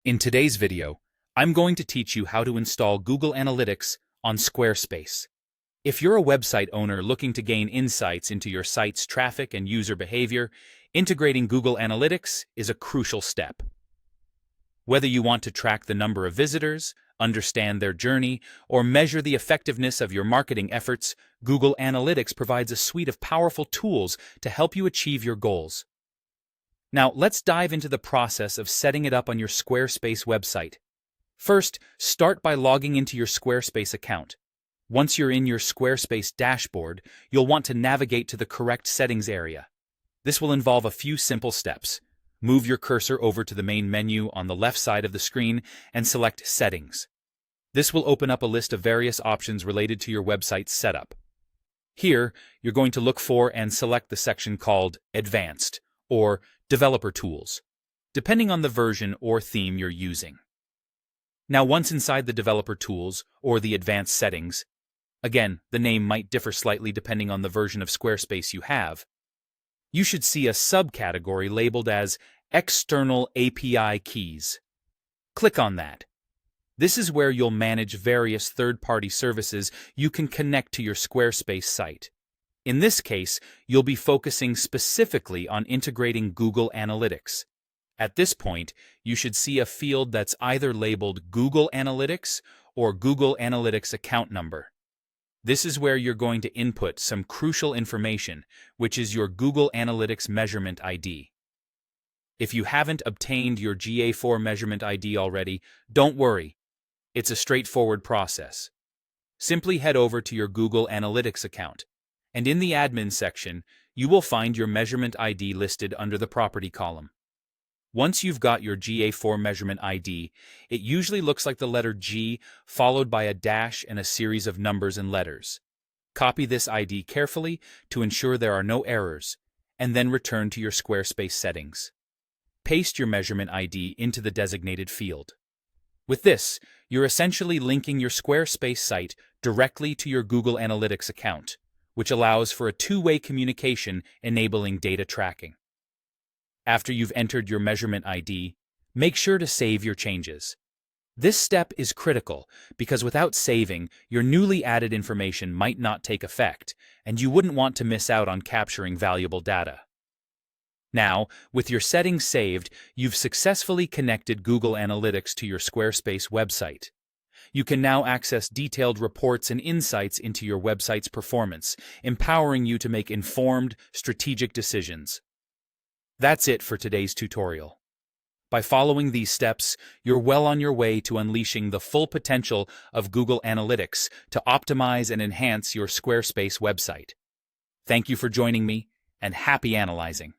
In today's video, I'm going to teach you how to install Google Analytics on Squarespace. If you're a website owner looking to gain insights into your site's traffic and user behavior, integrating Google Analytics is a crucial step. Whether you want to track the number of visitors, understand their journey, or measure the effectiveness of your marketing efforts, Google Analytics provides a suite of powerful tools to help you achieve your goals. Now, let's dive into the process of setting it up on your Squarespace website. First, start by logging into your Squarespace account. Once you're in your Squarespace dashboard, you'll want to navigate to the correct settings area. This will involve a few simple steps. Move your cursor over to the main menu on the left side of the screen and select Settings. This will open up a list of various options related to your website's setup. Here, you're going to look for and select the section called Advanced or Developer Tools, depending on the version or theme you're using. Now, once inside the Developer Tools or the Advanced Settings, again, the name might differ slightly depending on the version of Squarespace you have, you should see a subcategory labeled as External API Keys. Click on that. This is where you'll manage various third-party services you can connect to your Squarespace site. In this case, you'll be focusing specifically on integrating Google Analytics. At this point, you should see a field that's either labeled Google Analytics or Google Analytics account number. This is where you're going to input some crucial information, which is your Google Analytics Measurement ID. If you haven't obtained your GA4 Measurement ID already, don't worry. It's a straightforward process. Simply head over to your Google Analytics account, and in the Admin section, you will find your Measurement ID listed under the Property column. Once you've got your GA4 Measurement ID, it usually looks like the letter G followed by a dash and a series of numbers and letters. Copy this ID carefully to ensure there are no errors, and then return to your Squarespace settings. Paste your Measurement ID into the designated field. With this, you're essentially linking your Squarespace site directly to your Google Analytics account, which allows for a two-way communication enabling data tracking. After you've entered your Measurement ID, make sure to save your changes. This step is critical because without saving, your newly added information might not take effect, and you wouldn't want to miss out on capturing valuable data. Now, with your settings saved, you've successfully connected Google Analytics to your Squarespace website. You can now access detailed reports and insights into your website's performance, empowering you to make informed, strategic decisions. That's it for today's tutorial. By following these steps, you're well on your way to unleashing the full potential of Google Analytics to optimize and enhance your Squarespace website. Thank you for joining me, and happy analyzing.